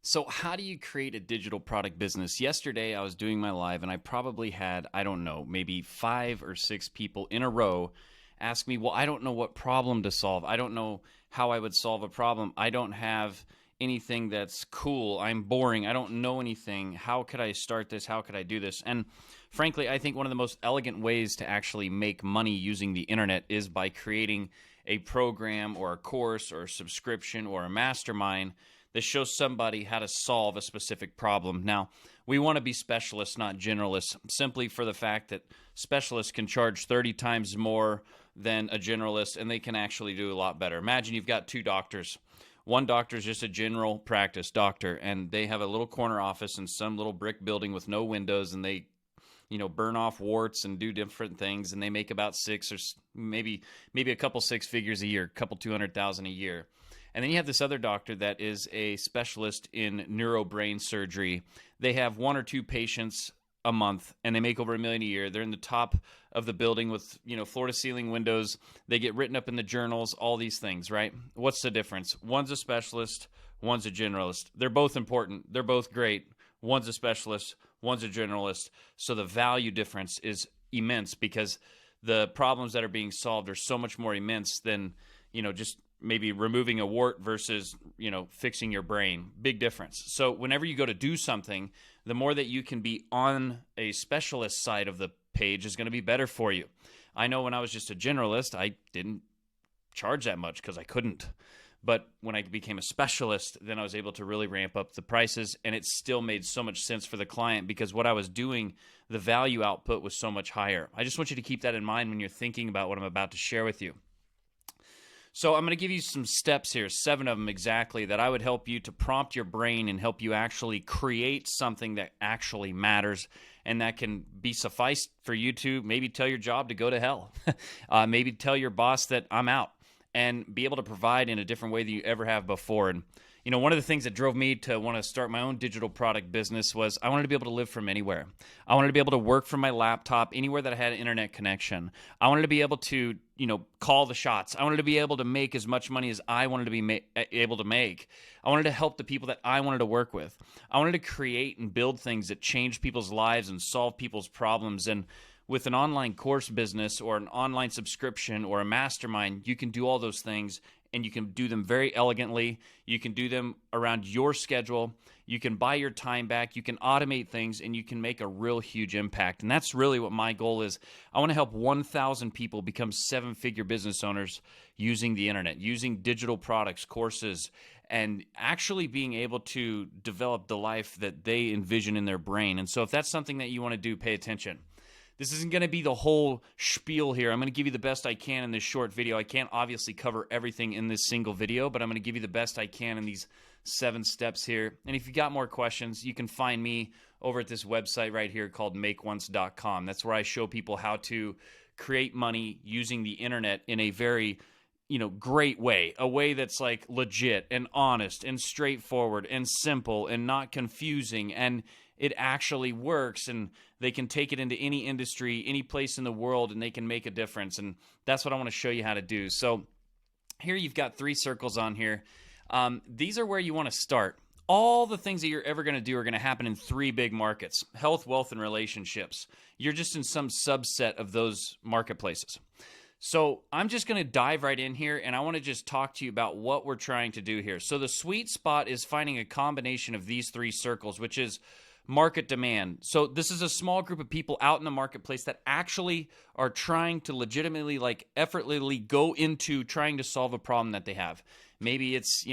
So, how do you create a digital product business? Yesterday, I was doing my live and I probably had, I don't know, maybe 5 or 6 people in a row ask me, well, I don't know what problem to solve. I don't know how I would solve a problem. I don't have anything that's cool. I'm boring. I don't know anything. How could I start this? How could I do this? And frankly, I think one of the most elegant ways to actually make money using the internet is by creating a program or a course or a subscription or a mastermind that shows somebody how to solve a specific problem. Now, we want to be specialists, not generalists, simply for the fact that specialists can charge 30 times more than a generalist, and they can actually do a lot better. Imagine you've got 2 doctors. One doctor is just a general practice doctor, and they have a little corner office in some little brick building with no windows, and they burn off warts and do different things, and they make about six or maybe a couple 6 figures a year, a couple 200,000 a year. And then you have this other doctor that is a specialist in neurobrain surgery. They have 1 or 2 patients a month, and they make over $1 million a year. They're in the top of the building with floor-to-ceiling windows. They get written up in the journals, all these things, right? What's the difference? One's a specialist, one's a generalist. They're both important. They're both great. One's a specialist, one's a generalist. So the value difference is immense because the problems that are being solved are so much more immense than just maybe removing a wart versus, fixing your brain. Big difference. So whenever you go to do something, the more that you can be on a specialist side of the page is going to be better for you. I know when I was just a generalist, I didn't charge that much because I couldn't. But when I became a specialist, then I was able to really ramp up the prices, and it still made so much sense for the client because what I was doing, the value output was so much higher. I just want you to keep that in mind when you're thinking about what I'm about to share with you. So I'm going to give you some steps here, 7 of them exactly, that I would help you to prompt your brain and help you actually create something that actually matters and that can be sufficed for you to maybe tell your job to go to hell. Maybe tell your boss that I'm out and be able to provide in a different way than you ever have before. And one of the things that drove me to want to start my own digital product business was I wanted to be able to live from anywhere. I wanted to be able to work from my laptop anywhere that I had an internet connection. I wanted to be able to, call the shots. I wanted to be able to make as much money as I wanted to be able to make. I wanted to help the people that I wanted to work with. I wanted to create and build things that change people's lives and solve people's problems. And with an online course business or an online subscription or a mastermind, you can do all those things, and you can do them very elegantly. You can do them around your schedule. You can buy your time back. You can automate things, and you can make a real huge impact. And that's really what my goal is. I want to help 1,000 people become 7-figure business owners using the internet, using digital products, courses, and actually being able to develop the life that they envision in their brain. And so if that's something that you want to do, pay attention. This isn't going to be the whole spiel here. I'm going to give you the best I can in this short video. I can't obviously cover everything in this single video, but I'm going to give you the best I can in these 7 steps here. And if you got more questions, you can find me over at this website right here called makeonce.com. That's where I show people how to create money using the internet in a very great way, a way that's like legit and honest and straightforward and simple and not confusing, and it actually works, and they can take it into any industry, any place in the world, and they can make a difference. And that's what I want to show you how to do. So here you've got 3 circles on here. These are where you want to start. All the things that you're ever going to do are going to happen in 3 big markets: health, wealth, and relationships. You're just in some subset of those marketplaces. So I'm just going to dive right in here, and I want to just talk to you about what we're trying to do here. So the sweet spot is finding a combination of these 3 circles, which is market demand. So this is a small group of people out in the marketplace that actually are trying to legitimately, effortlessly go into trying to solve a problem that they have. Maybe it's,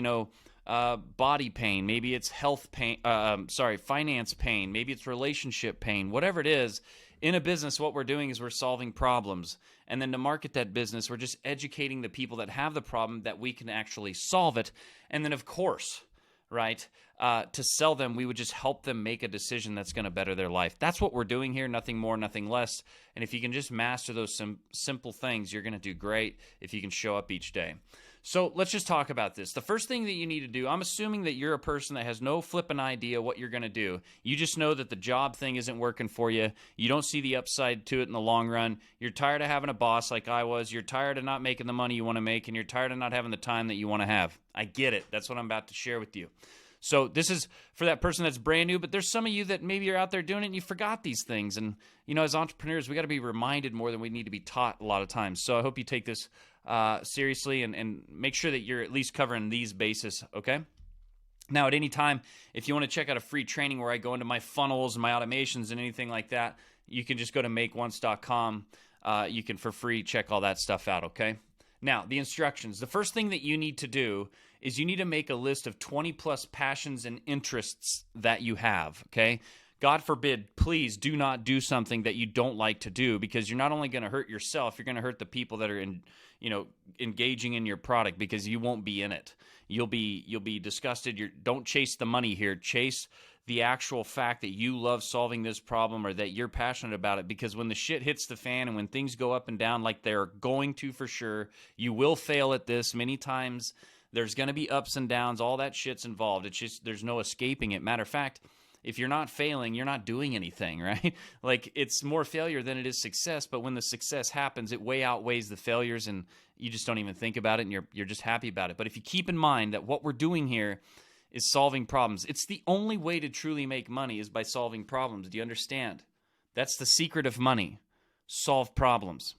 body pain. Maybe it's health pain, finance pain. Maybe it's relationship pain. Whatever it is, in a business, what we're doing is we're solving problems. And then to market that business, we're just educating the people that have the problem that we can actually solve it. And then, of course, right, to sell them, we would just help them make a decision that's going to better their life. That's what we're doing here, nothing more, nothing less. And if you can just master those simple things, you're going to do great if you can show up each day. So let's just talk about this. The first thing that you need to do, I'm assuming that you're a person that has no flipping idea what you're going to do. You just know that the job thing isn't working for you. You don't see the upside to it in the long run. You're tired of having a boss like I was. You're tired of not making the money you want to make, and you're tired of not having the time that you want to have. I get it. That's what I'm about to share with you. So this is for that person that's brand new, but there's some of you that maybe you're out there doing it and you forgot these things. And, as entrepreneurs, we got to be reminded more than we need to be taught a lot of times. So I hope you take this seriously and make sure that you're at least covering these bases, okay? Now, at any time, if you want to check out a free training where I go into my funnels and my automations and anything like that, you can just go to makeonce.com. You can, for free, check all that stuff out, okay? Now, the instructions. The first thing that you need to do is you need to make a list of 20-plus passions and interests that you have, okay? God forbid, please do not do something that you don't like to do, because you're not only going to hurt yourself, you're going to hurt the people that are engaging in your product, because you won't be in it. You'll be disgusted. Don't chase the money here. Chase the actual fact that you love solving this problem, or that you're passionate about it, because when the shit hits the fan and when things go up and down like they're going to for sure, you will fail at this many times. There's going to be ups and downs. All that shit's involved. It's just, there's no escaping it. Matter of fact, if you're not failing, you're not doing anything, right? Like, it's more failure than it is success, but when the success happens, it way outweighs the failures, and you just don't even think about it, and you're just happy about it. But if you keep in mind that what we're doing here is solving problems, it's the only way to truly make money is by solving problems. Do you understand? That's the secret of money. Solve problems.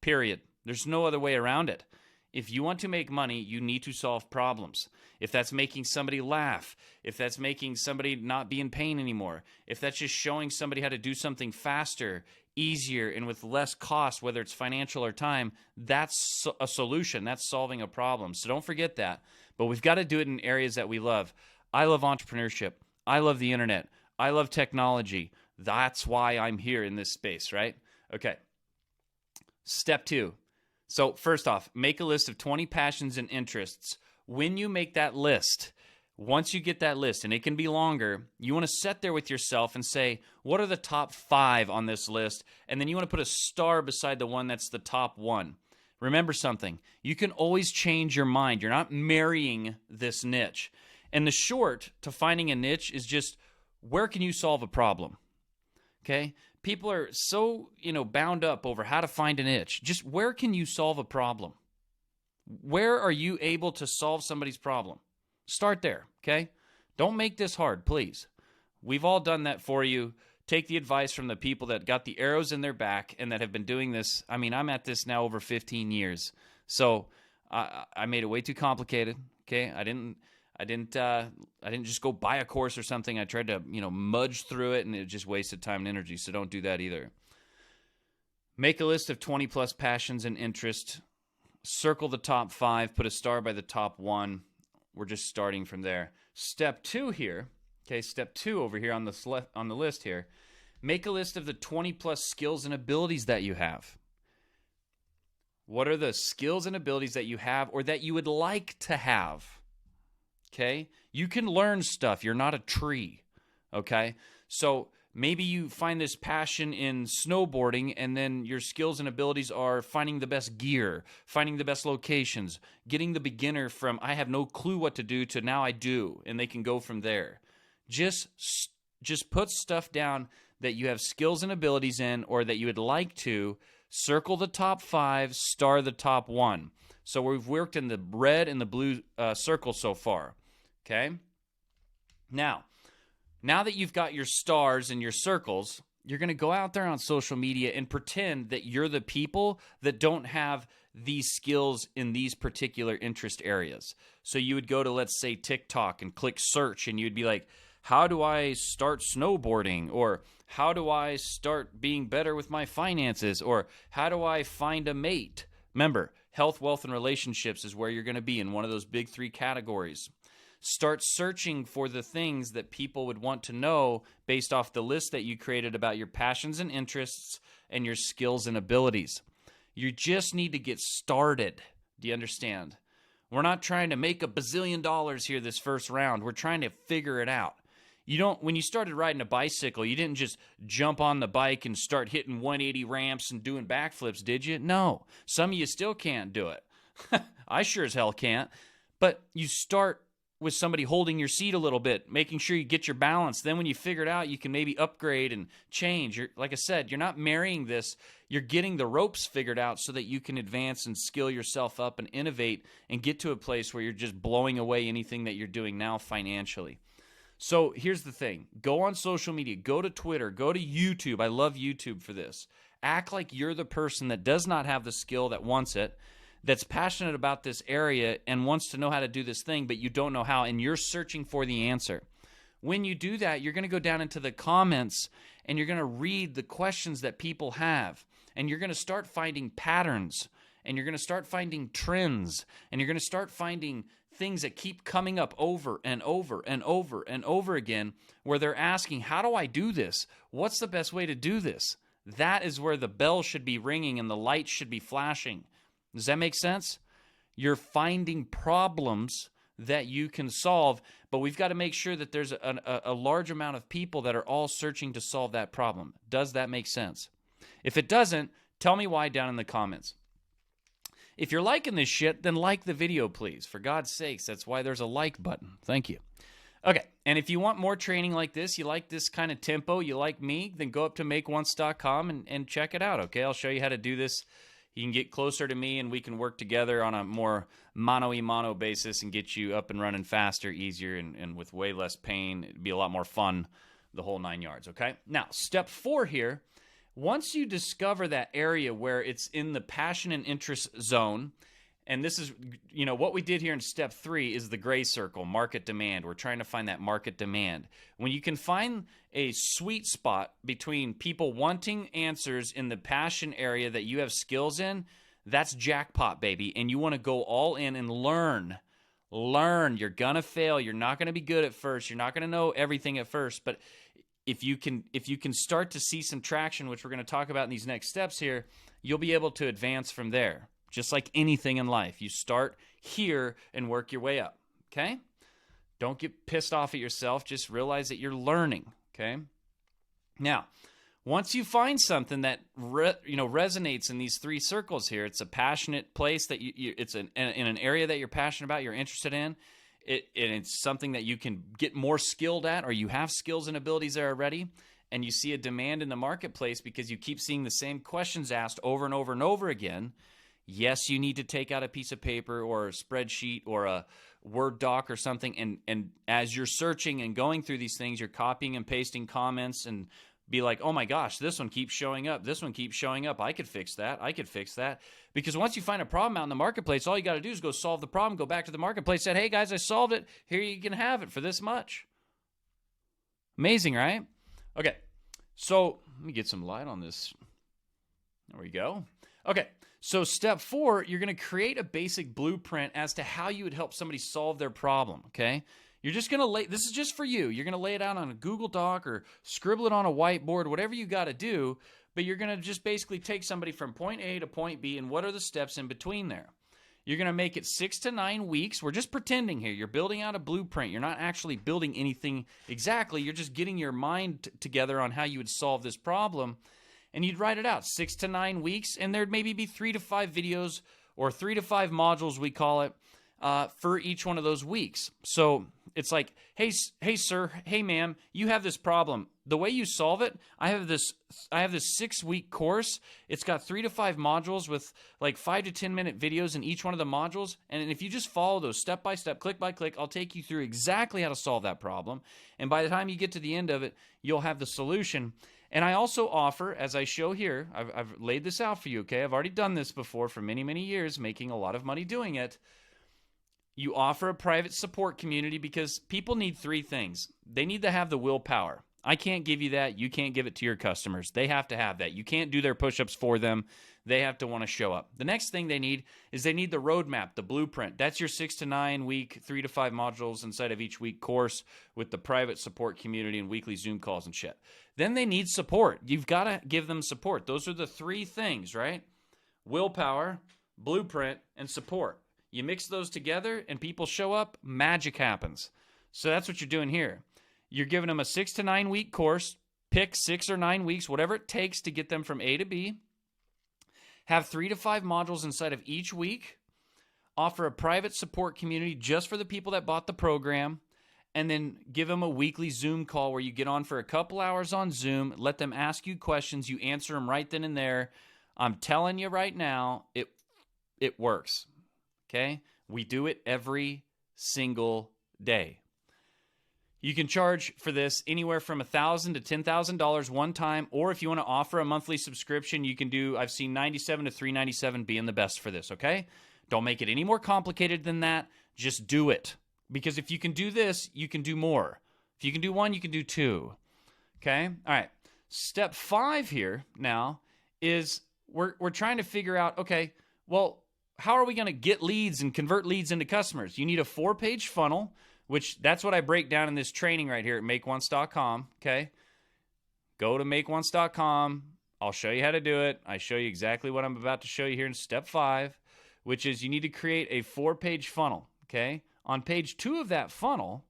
Period. There's no other way around it. If you want to make money, you need to solve problems. If that's making somebody laugh, if that's making somebody not be in pain anymore, if that's just showing somebody how to do something faster, easier, and with less cost, whether it's financial or time, that's a solution. That's solving a problem. So don't forget that. But we've got to do it in areas that we love. I love entrepreneurship. I love the internet. I love technology. That's why I'm here in this space, right? Okay. Step 2. So first off, make a list of 20 passions and interests. When you make that list, once you get that list, and it can be longer, you want to sit there with yourself and say, what are the top 5 on this list? And then you want to put a star beside the one that's the top 1. Remember something, you can always change your mind. You're not marrying this niche. And the short to finding a niche is just, where can you solve a problem? Okay? People are so, bound up over how to find an niche. Just where can you solve a problem? Where are you able to solve somebody's problem? Start there, okay? Don't make this hard, please. We've all done that for you. Take the advice from the people that got the arrows in their back and that have been doing this. I mean, I'm at this now over 15 years. So I made it way too complicated, okay? I didn't just go buy a course or something. I tried to, mudge through it, and it just wasted time and energy. So don't do that either. Make a list of 20 plus passions and interests. Circle the top 5. Put a star by the top 1. We're just starting from there. Step 2 here. Okay, step 2 over here on the list here. Make a list of the 20 plus skills and abilities that you have. What are the skills and abilities that you have, or that you would like to have? Okay? You can learn stuff. You're not a tree. Okay? So maybe you find this passion in snowboarding, and then your skills and abilities are finding the best gear, finding the best locations, getting the beginner from I have no clue what to do to now I do, and they can go from there. Just put stuff down that you have skills and abilities in, or that you would like to. Circle the top 5, star the top 1. So we've worked in the red and the blue circle so far. Okay? Now that you've got your stars and your circles, you're going to go out there on social media and pretend that you're the people that don't have these skills in these particular interest areas. So you would go to, let's say, TikTok and click search, and you'd be like, how do I start snowboarding? Or how do I start being better with my finances? Or how do I find a mate? Remember, health, wealth, and relationships is where you're going to be in one of those big 3 categories. Start searching for the things that people would want to know based off the list that you created about your passions and interests and your skills and abilities. You just need to get started. Do you understand? We're not trying to make $1 bazillion here this first round. We're trying to figure it out. When you started riding a bicycle, you didn't just jump on the bike and start hitting 180 ramps and doing backflips, did you? No. Some of you still can't do it. I sure as hell can't. But you start with somebody holding your seat a little bit, making sure you get your balance. Then when you figure it out, you can maybe upgrade and change. Like I said, you're not marrying this. You're getting the ropes figured out so that you can advance and skill yourself up and innovate and get to a place where you're just blowing away anything that you're doing now financially. So here's the thing. Go on social media. Go to Twitter. Go to YouTube. I love YouTube for this. Act like you're the person that does not have the skill, that wants it, that's passionate about this area and wants to know how to do this thing, but you don't know how, and you're searching for the answer. When you do that, you're going to go down into the comments and you're going to read the questions that people have, and you're going to start finding patterns, and you're going to start finding trends, and you're going to start finding things that keep coming up over and over and over and over again, where they're asking, how do I do this? What's the best way to do this? That is where the bell should be ringing and the lights should be flashing. Does that make sense? You're finding problems that you can solve, but we've got to make sure that there's a large amount of people that are all searching to solve that problem. Does that make sense? If it doesn't, tell me why down in the comments. If you're liking this shit, then like the video, please. For God's sakes, that's why there's a like button. Thank you. Okay, and if you want more training like this, you like this kind of tempo, you like me, then go up to makeonce.com and check it out, okay? I'll show you how to do this. You can get closer to me, and we can work together on a more mano-a-mano basis and get you up and running faster, easier, and with way less pain. It'd be a lot more fun, the whole 9 yards, okay? Now, step 4 here, once you discover that area where it's in the passion and interest zone, and this is, you know, what we did here in step 3 is the gray circle, market demand. We're trying to find that market demand. When you can find a sweet spot between people wanting answers in the passion area that you have skills in, that's jackpot, baby. And you want to go all in and learn. Learn. You're going to fail. You're not going to be good at first. You're not going to know everything at first. But if you can start to see some traction, which we're going to talk about in these next steps here, you'll be able to advance from there. Just like anything in life, you start here and work your way up, okay? Don't get pissed off at yourself. Just realize that you're learning, okay? Now, once you find something that resonates in these 3 circles here, it's a passionate place that it's in an area that you're passionate about, you're interested in, and it's something that you can get more skilled at, or you have skills and abilities there already, and you see a demand in the marketplace because you keep seeing the same questions asked over and over and over again. Yes, you need to take out a piece of paper or a spreadsheet or a Word doc or something, and as you're searching and going through these things, you're copying and pasting comments and be like, oh my gosh, this one keeps showing up. This one keeps showing up. I could fix that. I could fix that. Because once you find a problem out in the marketplace, all you got to do is go solve the problem, go back to the marketplace, say, hey guys, I solved it. Here you can have it for this much. Amazing, right? Okay, so let me get some light on this. There we go. Okay. So step 4, you're going to create a basic blueprint as to how you would help somebody solve their problem, okay? You're just going to this is just for you. You're going to lay it out on a Google Doc or scribble it on a whiteboard, whatever you got to do, but you're going to just basically take somebody from point A to point B, and what are the steps in between there? You're going to make it 6 to 9 weeks. We're just pretending here. You're building out a blueprint. You're not actually building anything exactly. You're just getting your mind together on how you would solve this problem. And you'd write it out 6 to 9 weeks, and there'd maybe be 3 to 5 videos or 3 to 5 modules, we call it, for each one of those weeks. So it's like, hey sir, hey ma'am, you have this problem. The way you solve it, I have this 6-week course. It's got 3 to 5 modules with like 5 to 10 minute videos in each one of the modules. And if you just follow those step by step, click by click, I'll take you through exactly how to solve that problem. And by the time you get to the end of it, you'll have the solution. And I also offer, as I show here, I've laid this out for you, okay? I've already done this before for many, many years, making a lot of money doing it. You offer a private support community because people need 3 things. They need to have the willpower. I can't give you that. You can't give it to your customers. They have to have that. You can't do their push-ups for them. They have to want to show up. The next thing they need is they need the roadmap, the blueprint. That's your 6 to 9 week, 3 to 5 modules inside of each week course with the private support community and weekly Zoom calls and shit. Then they need support. You've got to give them support. Those are the 3 things, right? Willpower, blueprint, and support. You mix those together and people show up, magic happens. So that's what you're doing here. You're giving them a 6 to 9 week course. Pick 6 or 9 weeks, whatever it takes to get them from A to B. Have 3 to 5 modules inside of each week. Offer a private support community just for the people that bought the program. And then give them a weekly Zoom call where you get on for a couple hours on Zoom. Let them ask you questions. You answer them right then and there. I'm telling you right now, it works. Okay? We do it every single day. You can charge for this anywhere from $1,000 to $10,000 one time, or if you want to offer a monthly subscription, you can do, I've seen $97 to $397 being the best for this, okay? Don't make it any more complicated than that. Just do it. Because if you can do this, you can do more. If you can do one, you can do two. Okay? All right. Step 5 here now is we're trying to figure out, okay, well, how are we going to get leads and convert leads into customers? You need a 4-page funnel, which that's what I break down in this training right here at makeonce.com, okay? Go to makeonce.com. I'll show you how to do it. I show you exactly what I'm about to show you here in step 5, which is you need to create a 4-page funnel, okay? On page 2 of that funnel,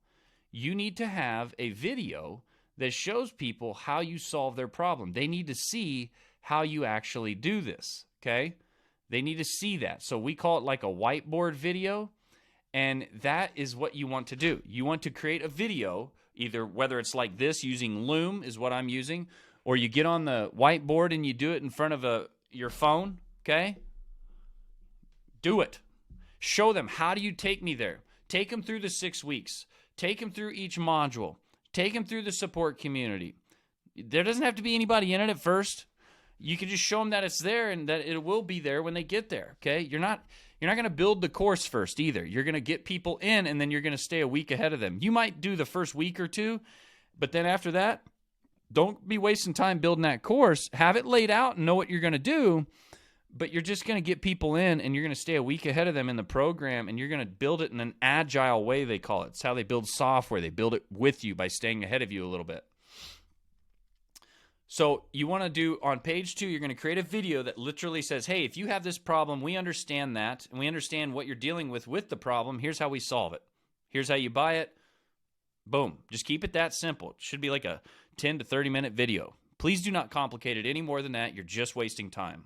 you need to have a video that shows people how you solve their problem. They need to see how you actually do this, okay? They need to see that. So we call it like a whiteboard video. And that is what you want to do. You want to create a video, either whether it's like this using Loom is what I'm using, or you get on the whiteboard and you do it in front of your phone, okay? Do it. Show them, how do you take me there? Take them through the 6 weeks. Take them through each module. Take them through the support community. There doesn't have to be anybody in it at first. You can just show them that it's there and that it will be there when they get there, okay? You're not going to build the course first either. You're going to get people in, and then you're going to stay a week ahead of them. You might do the first week or two, but then after that, don't be wasting time building that course. Have it laid out and know what you're going to do, but you're just going to get people in, and you're going to stay a week ahead of them in the program, and you're going to build it in an agile way, they call it. It's how they build software. They build it with you by staying ahead of you a little bit. So you want to do, on page 2, you're going to create a video that literally says, hey, if you have this problem, we understand that, and we understand what you're dealing with the problem. Here's how we solve it. Here's how you buy it. Boom. Just keep it that simple. It should be like a 10 to 30-minute video. Please do not complicate it any more than that. You're just wasting time.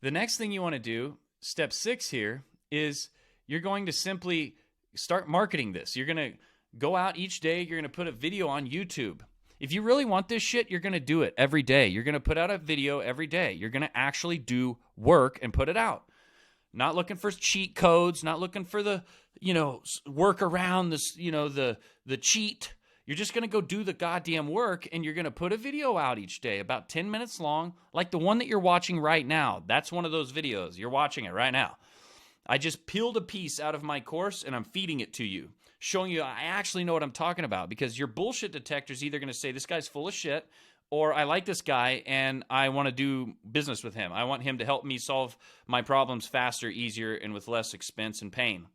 The next thing you want to do, step 6 here, is you're going to simply start marketing this. You're going to go out each day. You're going to put a video on YouTube. If you really want this shit, you're going to do it every day. You're going to put out a video every day. You're going to actually do work and put it out. Not looking for cheat codes, not looking for the, work around this, the cheat. You're just going to go do the goddamn work, and you're going to put a video out each day, about 10 minutes long, like the one that you're watching right now. That's one of those videos. You're watching it right now. I just peeled a piece out of my course, and I'm feeding it to you, showing you I actually know what I'm talking about, because your bullshit detector is either going to say, this guy's full of shit, or I like this guy, and I want to do business with him. I want him to help me solve my problems faster, easier, and with less expense and pain.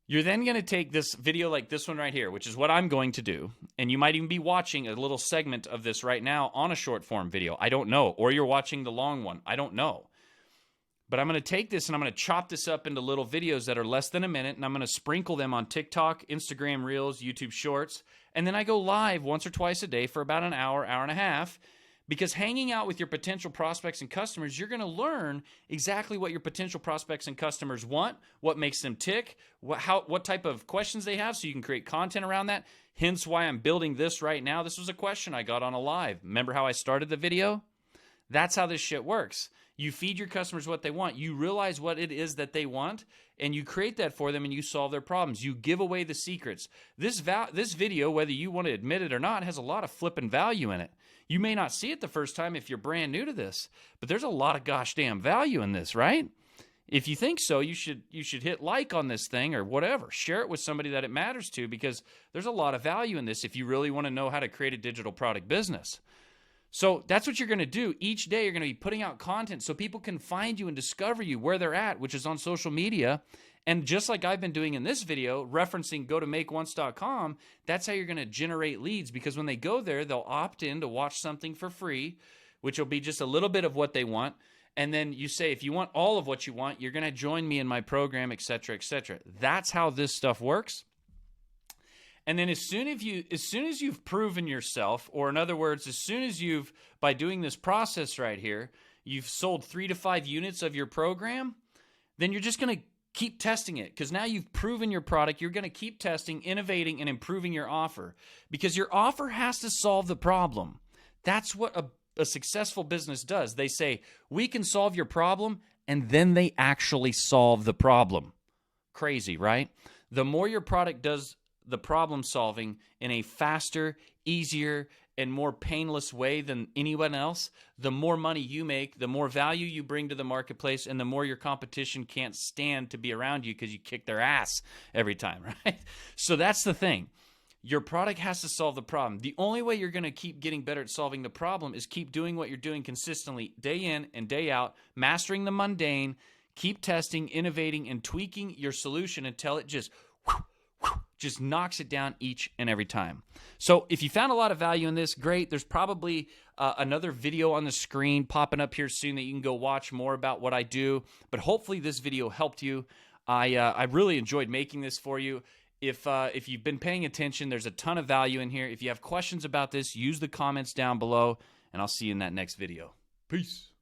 You're then going to take this video like this one right here, which is what I'm going to do, and you might even be watching a little segment of this right now on a short form video. I don't know. Or you're watching the long one. I don't know. But I'm going to take this and I'm going to chop this up into little videos that are less than a minute, and I'm going to sprinkle them on TikTok, Instagram Reels, YouTube Shorts, and then I go live once or twice a day for about an hour, hour and a half, because hanging out with your potential prospects and customers, you're going to learn exactly what your potential prospects and customers want, what makes them tick, what type of questions they have, so you can create content around that. Hence why I'm building this right now. This was a question I got on a live. Remember how I started the video? That's how this shit works. You feed your customers what they want. You realize what it is that they want, and you create that for them, and you solve their problems. You give away the secrets. This video, whether you want to admit it or not, has a lot of flipping value in it. You may not see it the first time if you're brand new to this, but there's a lot of gosh damn value in this, right? If you think so, you should hit like on this thing or whatever. Share it with somebody that it matters to, because there's a lot of value in this if you really want to know how to create a digital product business. So that's what you're going to do. Each day you're going to be putting out content so people can find you and discover you where they're at, which is on social media. And just like I've been doing in this video, referencing go to makeonce.com, that's how you're going to generate leads, because when they go there, they'll opt in to watch something for free, which will be just a little bit of what they want. And then you say, if you want all of what you want, you're going to join me in my program, etc., etc. That's how this stuff works. And then as soon as you've proven yourself, or in other words, as soon as by doing this process right here, you've sold 3 to 5 units of your program, then you're just going to keep testing it, because now you've proven your product. You're going to keep testing, innovating, and improving your offer, because your offer has to solve the problem. That's what a successful business does. They say, we can solve your problem, and then they actually solve the problem. Crazy, right? The more your product does the problem solving in a faster, easier, and more painless way than anyone else, the more money you make, the more value you bring to the marketplace, and the more your competition can't stand to be around you because you kick their ass every time, right? So that's the thing. Your product has to solve the problem. The only way you're going to keep getting better at solving the problem is keep doing what you're doing consistently, day in and day out, mastering the mundane, keep testing, innovating, and tweaking your solution until it just knocks it down each and every time. So if you found a lot of value in this, great. There's probably another video on the screen popping up here soon that you can go watch more about what I do. But hopefully this video helped you. I really enjoyed making this for you. If you've been paying attention, there's a ton of value in here. If you have questions about this, use the comments down below, and I'll see you in that next video. Peace.